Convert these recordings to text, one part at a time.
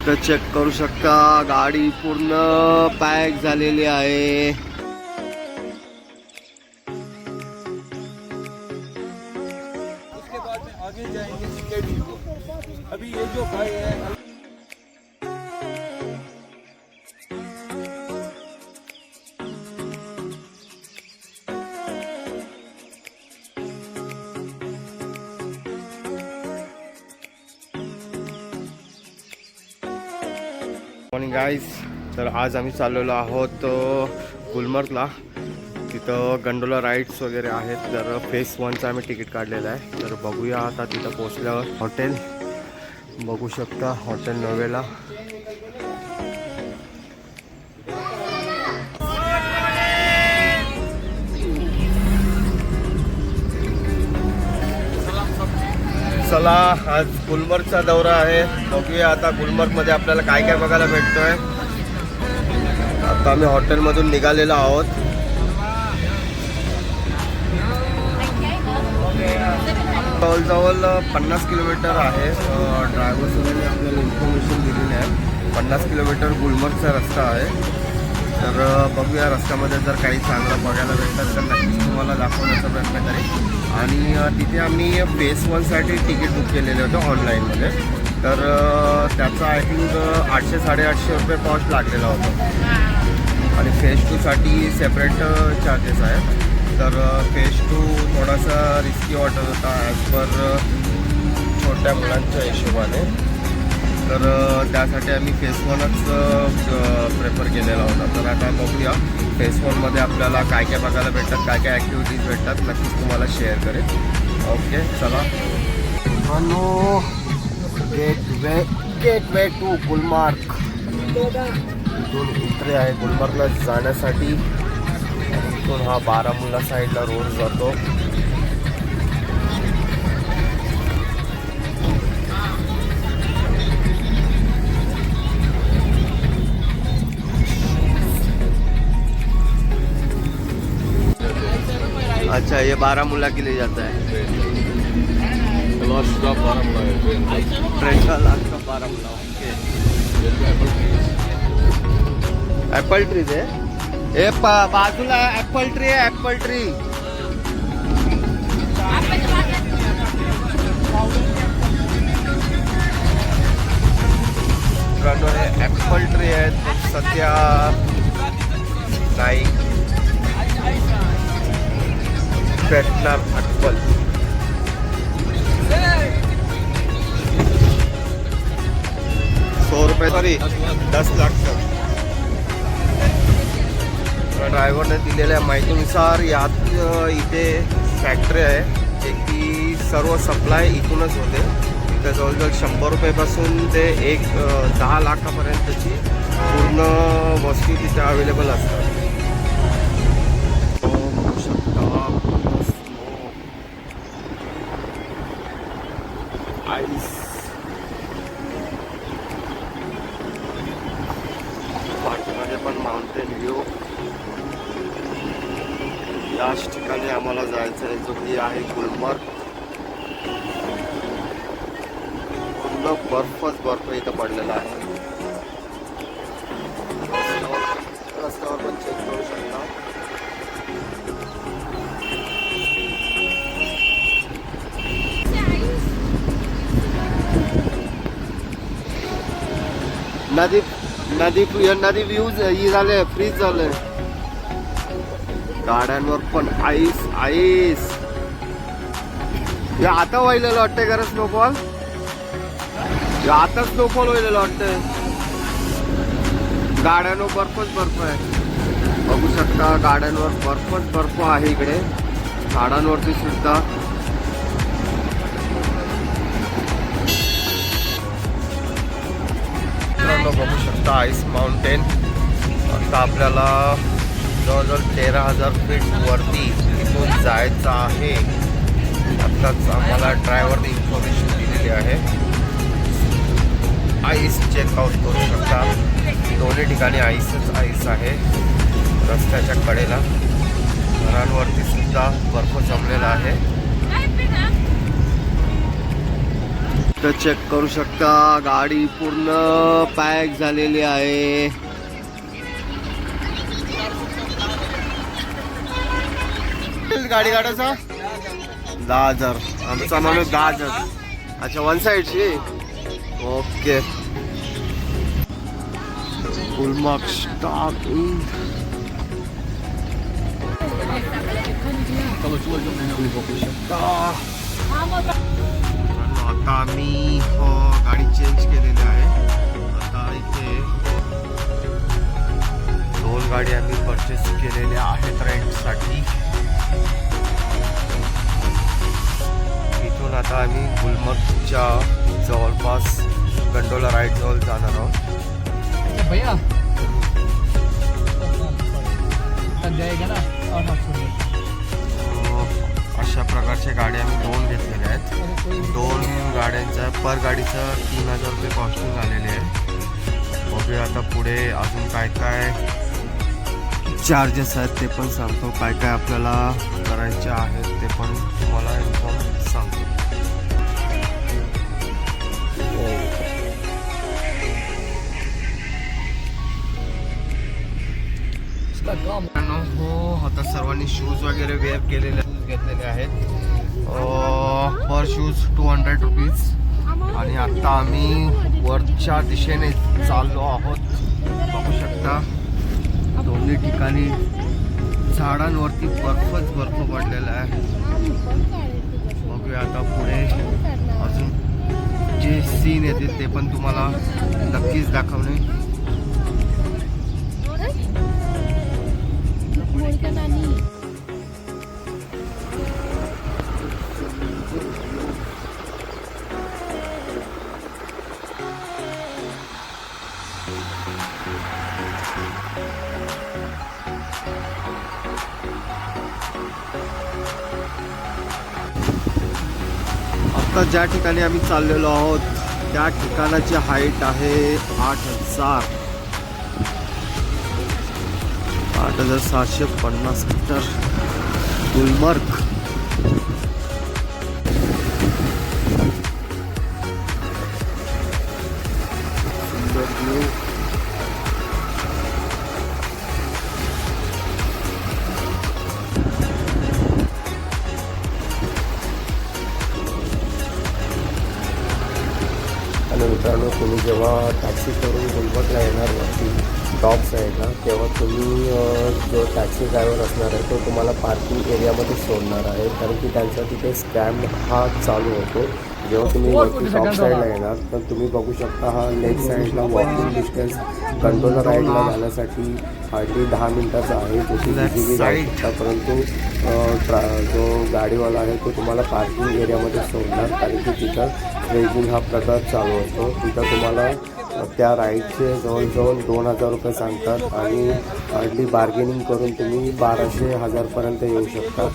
तर चेक करू शकता गाडी पूर्ण पॅक झालेली आहे. उसके बाद में आगे जाएंगे स्टेडी को. अभी ये जो भाई है मॉर्निंग गाईज. तर आज आम्ही चाललेलो आहोत गुलमर्गला. तिथं गंडोला राईड्स वगैरे आहेत. तर फेस 1चं आम्ही तिकीट काढलेलं आहे. तर बघूया आता तिथं पोचल्यावर. हॉटेल बघू शकता, हॉटेल नोवेला. चला, आज गुलमर्गचा दौरा आहे. बघूया आता गुलमर्गमध्ये आपल्याला काय काय बघायला भेटतोय. आता आम्ही हॉटेलमधून निघालेलो आहोत. जवळजवळ 50 किलोमीटर आहे. ड्रायव्हर्सने आपल्याला इन्फॉर्मेशन दिलेली आहे. 50 किलोमीटर गुलमर्गचा रस्ता आहे. तर बघूया रस्त्यामध्ये जर काही चांगलं बघायला भेटतात तर नक्कीच तुम्हाला दाखवण्याचा प्रयत्न करेन. आणि तिथे आम्ही फेस 1साठी तिकीट बुक केलेले होते ऑनलाईनमध्ये. तर त्याचा आय थिंक 800-850 रुपये कॉस्ट लागलेला होता. आणि फेस 2साठी सेपरेट चार्जेस आहेत. तर फेस 2 थोडासा रिस्की वाटत होता ॲज पर छोट्या मुलांच्या हिशोबाने. तर त्यासाठी आम्ही फेस 1च प्रेफर केलेला होता. तर आता बघूया फेस 1मध्ये आपल्याला काय काय बघायला भेटतात, काय काय ॲक्टिव्हिटीज भेटतात, नक्कीच तुम्हाला शेअर करेन. ओके चला. Hello, gateway to Gulmarg. इथून एंट्री आहे गुलमर्गला जाण्यासाठी. इथून हा बारामुल्ला साईडला रोड जातो. अच्छा, ये बारामुल्ला के लिए जाता है. ट्रेन का last stop Baramulla. Okay. Apple trees आहे. हे बाजूला ॲपल ट्री आहे. Apple tree. ॲपल ट्री आहेत. सध्या नाही भेटणार ॲपल. ₹100 सॉरी 10 लाख. ड्रायव्हरने दिलेल्या माहितीनुसार यात इथे फॅक्टरी आहे जे की सर्व सप्लाय इथूनच होते. इथे जवळजवळ ₹100पासून ते 10 लाखापर्यंतची पूर्ण वस्तू तिथे अवेलेबल असतात. आईस पाठीमध्ये पण माउंटेन व्ह्यू. याच ठिकाणी आम्हाला जायचं आहे जो की आहे गुलमर्ग. पूर्ण बर्फ इथं पडलेला आहे. रस्त्यावर पण चेक करू शकता. नदी व्ह्यूज ही झाले, फ्रीज झाले. गाड्यांवर पण आईस. हे आता व्हायलेलं वाटतंय खरं स्नोफॉल. आता स्नोफॉल व्हायलेलं वाटतंय. गाड्यांवर बर्फ आहे. बघू शकता गाड्यांवर बर्फ आहे. इकडे झाडांवरती सुद्धा. बघू शकता आईस माउंटेन. आता आपल्याला जवळजवळ 13,000 फीट वरती इथून जायचं आहे. आत्ताच आम्हाला ड्रायव्हरने इन्फॉर्मेशन दिलेली आहे. आईस चेकआउट करू शकता. दोन्ही ठिकाणी आईस आहे. रस्त्याच्या कडेला घरांवरती सुद्धा बर्फ जमलेला आहे. इथं चेक करू शकता, गाडी पूर्ण पॅक झालेली आहे. गाडी काढायचा 10,000. आमचा माणूस 10,000. अच्छा, वन साईडची. ओके. Gulmarg stock in. बघू शकता. आता आम्ही गाडी चेंज केलेली आहे. आता इथे 2 गाडी आम्ही परचेस केलेल्या आहेत रेंटसाठी. इथून आता आम्ही गुलमर्गच्या जवळपास गंडोला राईड जवळ जाणार आहोत. भैया जाएगा ना. अशा प्रकारच्या गाड्या आम्ही 2 घेतलेल्या आहेत. 2 गाड्यांचा पर गाडीचं 3,000 रुपये कॉस्टिंग आलेले आहे. बघूया आता पुढे अजून काय काय चार्जेस आहेत ते पण सांगतो. काय काय आपल्याला करायचे आहेत ते पण तुम्हाला इन्फॉर्म सांगतो. हो, आता सर्वांनी शूज वगैरे वेअर केलेले घेतलेले आहेत. पर शूज 200 रुपीज. आणि आता आम्ही वरच्या दिशेने चाललो आहोत. बघू शकता दोन्ही ठिकाणी झाडांवरती बर्फच बर्फ पडलेला आहे. बघूया आता पुढे अजून जे सीन येतील ते पण तुम्हाला नक्कीच दाखवणे. आता ज्या ठिकाणी आम्ही चाललेलो आहोत त्या ठिकाणाची हाईट आहे 8,000. 8,750 मीटर. गुलमर्ग. सुंदर व्ह्यू. आणि मित्रांनो, तुम्ही जेव्हा टॅक्सी करून गुलमर्गला येणार वरती टॉप साईडला, तेव्हा तुम्ही जो टॅक्सी ड्रायव्हर असणार आहे तो तुम्हाला पार्किंग एरियामध्ये सोडणार आहे. कारण की त्यांचा तिथे स्कॅम हा चालू होतो. जेव्हा तुम्ही वरती टॉप साईडला येणार तर तुम्ही बघू शकता हा लेफ्ट साईडला वॉकिंग डिस्टन्स गंडोला राईडला जाण्यासाठी हार्डली 10 मिनिटाचा आहे. जो की इझिली जाऊ शकता. परंतु जो गाडीवाला आहे तो तुम्हाला पार्किंग एरियामध्ये सोडणार. कारण की तिथं रेजिंग हा प्रकार चालू असतो. तिथं तुम्हाला त्या राईडचे जवळजवळ 2,000 रुपये सांगतात. आणि हार्डली बार्गेनिंग करून तुम्ही 1,200-1,000पर्यंत येऊ शकता.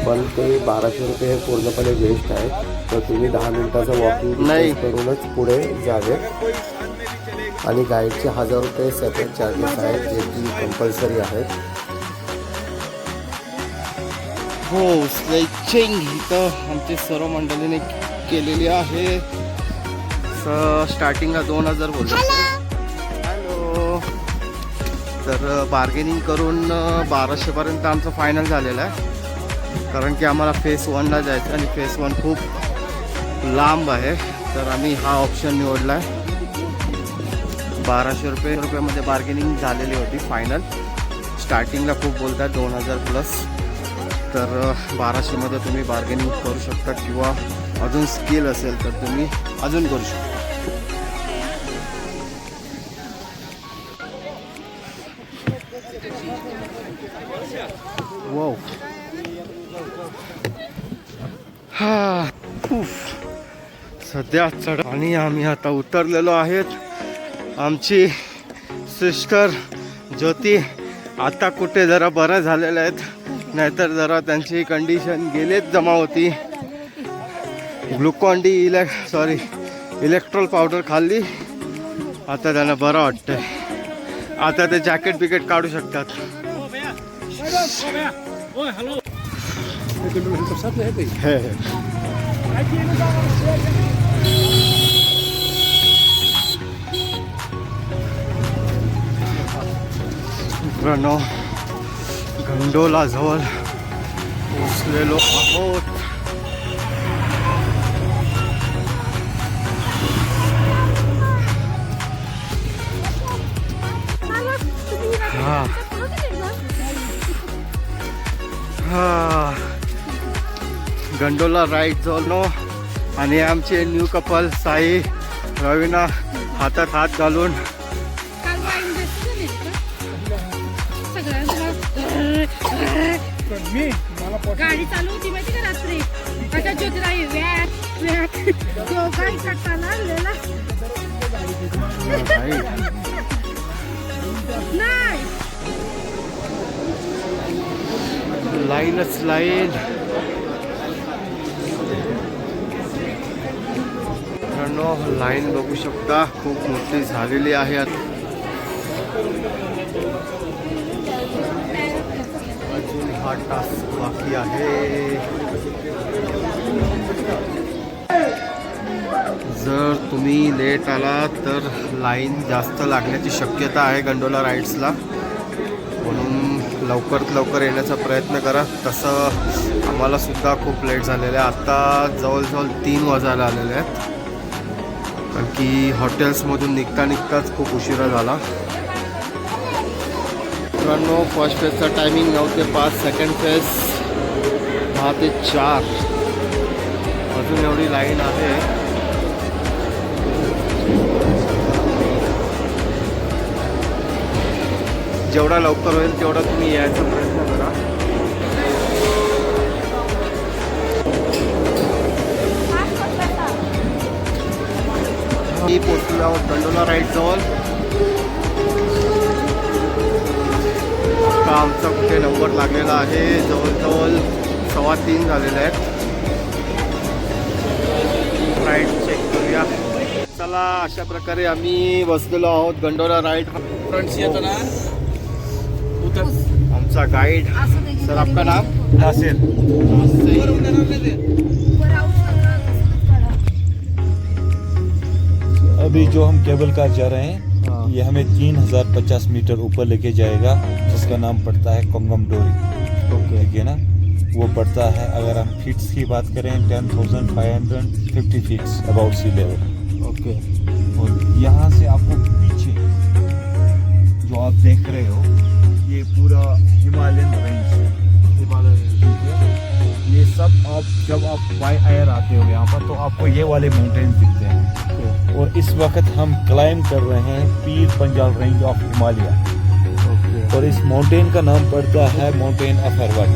पण ते 1,200 रुपये हे पूर्णपणे वेस्ट आहे. तर तुम्ही 10 मिनिटाचा वॉकिंग करूनच पुढे जावे. आणि गाईडचे 1,000 रुपये सेपरेट चार्जेस आहेत जे की कंपल्सरी आहेत. हो, स्ट्रेचिंग इथं आमची सर्व मंडळीने केलेली आहे. स्टार्टिंगला 2,000 बोलले. हॅलो. तर बार्गेनिंग करून 1,200पर्यंत आमचं फायनल झालेलं आहे. कारण की आम्हाला फेस 1ला जायचं आणि फेस 1 खूप लांब आहे. तर आम्ही हा ऑप्शन निवडला आहे. 1,200 रुपयामध्ये बार्गेनिंग झालेली होती फायनल. स्टार्टिंगला खूप बोलतात 2,000 प्लस. तर 1,200मध्ये तुम्ही बार्गेनिंग करू शकता किंवा अजून स्किल असेल तर तुम्ही अजून करू शकता. वाव. हा सध्या चढ. आणि आम्ही आता उतरलेलो आहेत. आमची सिस्टर ज्योती आता कुठे जरा बरं झालेलं आहेत. नाहीतर जरा त्यांची कंडिशन गेलेच जमा होती. ग्लुकॉन डी इलेक्ट्रोल पावडर खाल्ली. आता त्यांना बरं वाटतंय. आता ते जॅकेट बिकेट काढू शकतात. हे मित्रांनो गंडोला जवळ पोचलेलो आहोत. गंडोला राईड जवळ आणि आमचे न्यू कपल साई रवीना हातात हात घालून गाडी चालू होती माहिती का रात्री आता ज्योतिराई वॅक वॅक तो गाडी टाकताना आणलेला नाही लाईनच लाईन. मित्रांनो लाईन बघू शकता खूप मोठी झालेली आहे. अजून हा टास्क बाकी आहे. जर तुम्ही लेट आला तर लाईन जास्त लागण्याची शक्यता आहे गंडोला राईड्सला, म्हणून लवकरात लवकर येण्याचा प्रयत्न करा. तसं आम्हाला सुद्धा खूप लेट झालेलं आहे. आत्ता जवळजवळ 3 वाजायला आलेले आहेत, कारण की हॉटेल्समधून निघताच खूप उशिरा झाला. मित्रांनो फर्स्ट फेजचा टायमिंग 9 ते 5, सेकंड फेज 10 ते 4. अजून एवढी लाईन आहे. जेवढा लवकर होईल तेवढा तुम्ही यायचा प्रयत्न करा. मी पोचलो आहोत गंडोला राईड जवळ. आता आमचा कुठे नंबर लागलेला आहे. जवळजवळ 3:15 झालेले आहेत. राईड चेक करूया. चला अशा प्रकारे आम्ही बसलेलो आहोत गंडोला राईड. आमचा गाइड सर, आपका नाम? नासिर. अभी जो हम केबल कार जा रहे हैं ये हमें 3050 मीटर ऊपर लेके जाएगा, जिसका नाम पड़ता है कोंगम डोरी. ठीक है ना, वो पड़ता है, अगर हम फीट्स की बात करें 10,550 feets about sea level. Okay. और यहाँ से आपको पीछे जो आप देख रहे हो ये पूरा हिमालयन रेंज ये सब आप जब आप बाय एयर आते हो यहाँ पर तो आपको ये वाले माउंटेन्स दिखते हैं. और इस वक्त हम क्लाइम कर रहे हैं पीर पंजाल रेंज ऑफ हिमालय. और इस माउंटेन का नाम पड़ता है माउंटेन अफरवट.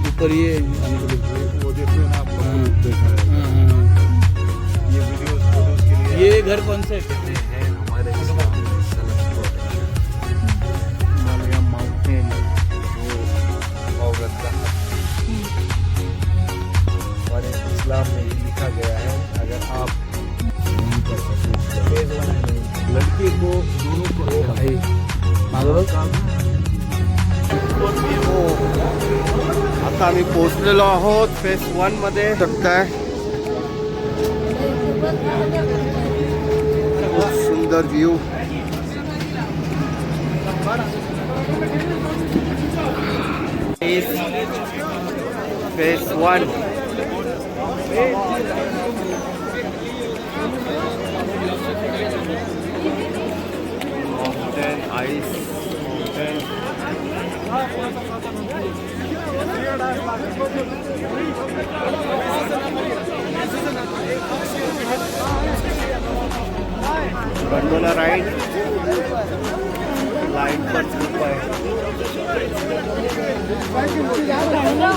ऊपर ये वो देखो ना आपको ये वीडियोस फोटोज के लिए. ये घर कौन से कहते हैं हमारे हिमालय माउंटेन. और इस्लाम में ये लिखा गया है, अगर आप लड़की को दोनों को भाई आता आम्ही पोचलेलो आहोत फेज 1 मध्ये. बघताय खूप सुंदर view. Phase 1 mountain ice mountain. Gondola ride line पण खूप आहे.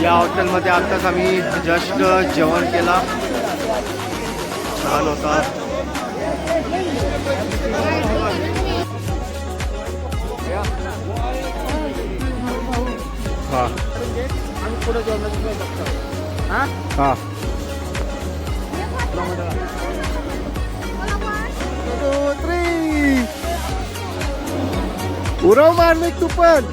या हॉटेलमध्ये आत्ताच आम्ही जस्ट जेवण केला, छान होता. हां हां उराव मारले तू पण.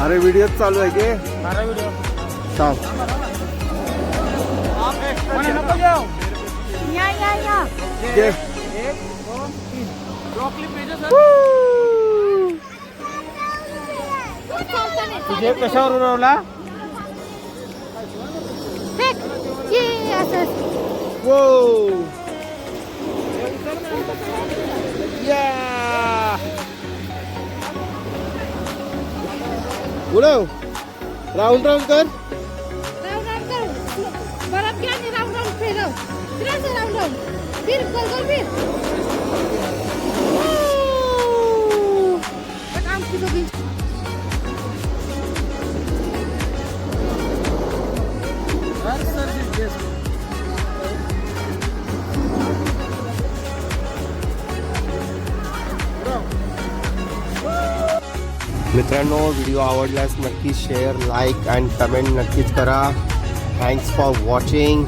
अरे व्हिडिओ चालू आहे की थांब. या तुझे कशावर उडवला? फेक ये असं वो या उडव, राऊंड राऊंड कर. राऊंड राऊंड कर बरफ घ्या आणि राऊंड राऊंड फिरव फिरायचं राऊंड राऊंड फिर गोल गोल फिर काम की दोघी मित्रांनो, व्हिडिओ आवडल्यास नक्की शेअर, लाईक अँड कमेंट नक्कीच करा. Thanks for watching.